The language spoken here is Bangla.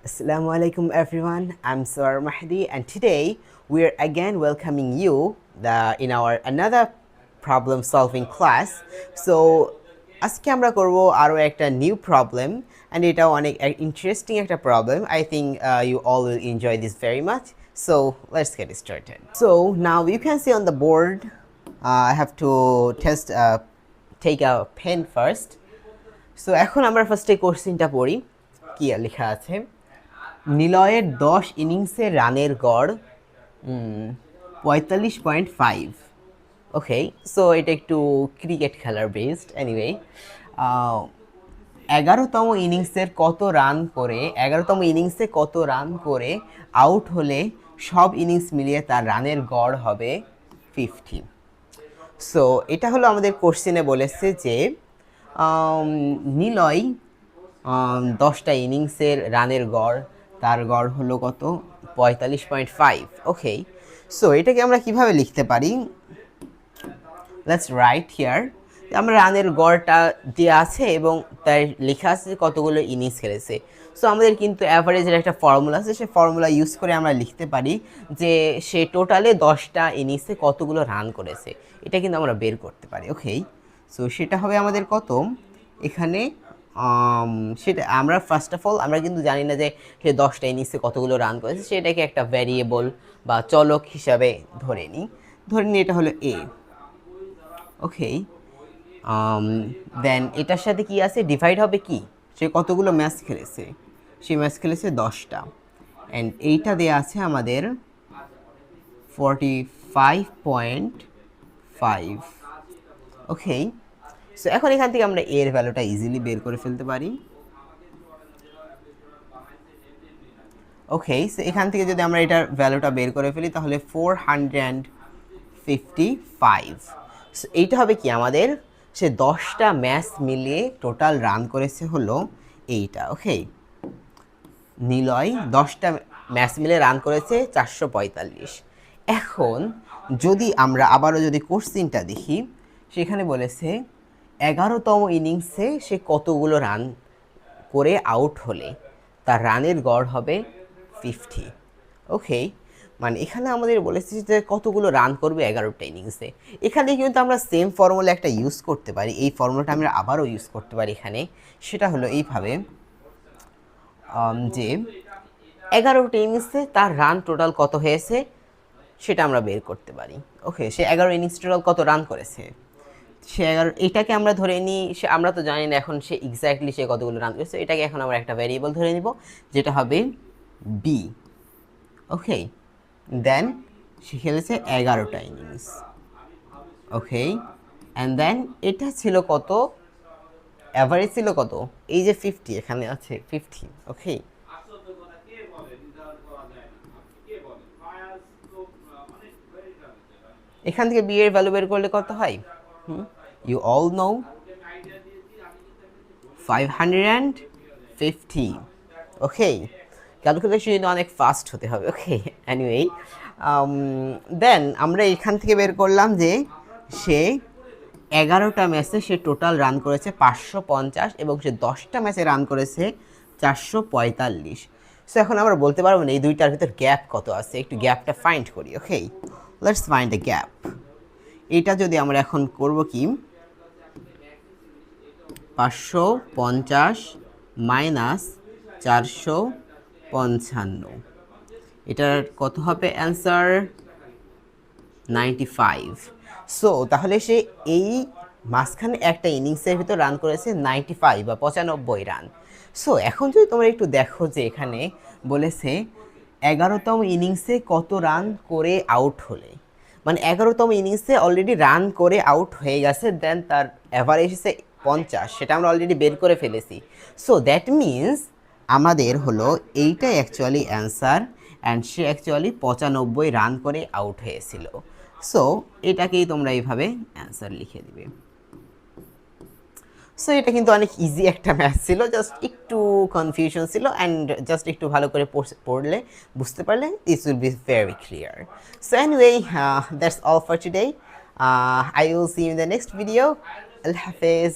Assalamu alaikum everyone. I'm Sawar Mahdi and today we're again welcoming you in our another problem solving class. So আজকে আমরা করব আরো একটা new problem and এটাও অনেক interesting একটা problem. I think you all will enjoy this very much. So let's get started. So now you can see on the board I have to take a pen first. So এখন আমরা ফার্স্টে কোশ্চেনটা পড়ি কি লেখা আছে নিলয়ের 10 ইনিংসে রানের গড় 45.5 ওকে সো এটা একটু ক্রিকেট খেলার বেসড এনিওয়ে 11তম ইনিংসে কত রান করে আউট হলে সব ইনিংস মিলিয়ে তার রানের গড় হবে 50 সো এটা হলো আমাদের কোশ্চেনে বলেছে যে নিলয় 10টা ইনিংসের রানের গড় তার গড় হলো কত 45.5 ওকে সো এটাকে আমরা কিভাবে লিখতে পারি লেটস রাইট হিয়ার আমরা রানের গড়টা দেওয়া আছে এবং তার লেখা আছে কতগুলো ইনিংস খেলেছে সো আমাদের কিন্তু অ্যাভারেজের একটা ফর্মুলা আছে সেই ফর্মুলা ইউজ করে আমরা লিখতে পারি যে সে টোটালে 10টা ইনিংসে কতগুলো রান করেছে এটা কিন্তু আমরা বের করতে পারি ওকে সো সেটা হবে আমাদের কত এখানে সেটা আমরা ফার্স্ট অফ অল আমরা কিন্তু জানি না যে সে 10টা ইনিংসে কতগুলো রান করেছে সেটাকে একটা ভ্যারিয়েবল বা চলক হিসাবে ধরে নিই এটা হলো এ ওকে দেন এটার সাথে কি আছে ডিভাইড হবে কি সে কতগুলো ম্যাচ খেলেছে সে ম্যাচ খেলেছে 10টা অ্যান্ড এইটা দেয়া আছে আমাদের 45.5 ওকে সো এখন এখান থেকে আমরা এর ভ্যালুটা ইজিলি বের করে ফেলতে পারি ওকে সো এখান থেকে যদি আমরা এটার ভ্যালুটা বের করে ফেলি তাহলে 455 সো এইটা হবে কি আমাদের সে 10টা ম্যাচ মিলিয়ে টোটাল রান করেছে হলো এইটা ওকে নিলয় 10টা ম্যাচ মিলিয়ে রান করেছে 445 এখন যদি আমরা আবারও যদি কোশ্চেনটা দেখি সেখানে বলেছে 11তম ইনিংসে সে কতগুলো রান করে আউট হলে তার রানের গড় হবে 50 ওকে মানে এখানে আমাদের বলেছে যে কতগুলো রান করবে 11টা ইনিংসে এখানে কিন্তু আমরা সেম ফর্মুলা একটা ইউজ করতে পারি এই ফর্মুলাটা আমরা আবারও ইউজ করতে পারি এখানে সেটা হলো এইভাবে যে 11টা ইনিংসে তার রান টোটাল কত হয়েছে সেটা আমরা বের করতে পারি ওকে সে 11 ইনিংস টোটাল কত রান করেছে সে 11 এটাকে আমরা ধরে নিই সে আমরা তো জানি না এখন সে এক্স্যাক্টলি সে কতগুলো রান করেছে এটাকে এখন আমরা একটা ভ্যারিয়েবল ধরে নিব যেটা হবে বি ওকে দেন সে খেলেছে 11টা ইনিংস ওকে অ্যান্ড দেন এটা ছিল কত অ্যাভারেজ ছিল কত এই যে 50 এখানে আছে 50 ওকে এখান থেকে বি এর ভ্যালু বের করলে কত হয় you all know 550 okay calculation কিন্তু অনেক ফাস্ট হতে হবে ওকে এনিওয়ে দেন আমরা এখান থেকে বের করলাম যে সে 11টা ম্যাচে সে টোটাল রান করেছে 550 এবং সে 10টা ম্যাচে রান করেছে 445 সো এখন আমরা বলতে পারবো না এই দুইটার ভিতর গ্যাপ কত আছে একটু গ্যাপটা ফাইন্ড করি okay let's find the gap এটা যদি আমরা এখন করব কি 550 মাইনাস 455 এটার কত হবে অ্যান্সার 95 সো তাহলে সে এই মাঝখানে একটা ইনিংসের ভিতর রান করেছে 95 বা 95 রান সো এখন যদি তোমরা একটু দেখো যে এখানে বলেছে 11তম ইনিংসে কত রান করে আউট হলে মানে 11তম ইনিংসে অলরেডি রান করে আউট হয়ে গেছে দেন তার অ্যাভারেজ এসে 50 সেটা আমরা অলরেডি বের করে ফেলেছি সো দ্যাট মিনস আমাদের হলো এইটাই actually answer and say actually 95 run করে আউট হয়েছিল সো এটাকেই তোমরা এইভাবে অ্যান্সার লিখে দিবে সো এটা কিন্তু অনেক ইজি একটা ম্যাথ ছিল জাস্ট একটু কনফিউশন ছিল অ্যান্ড জাস্ট একটু ভালো করে পড়লে বুঝতে পারলে this will be very clear so anyway that's all for today I will see you in the next video আল্লাহ হাফেজ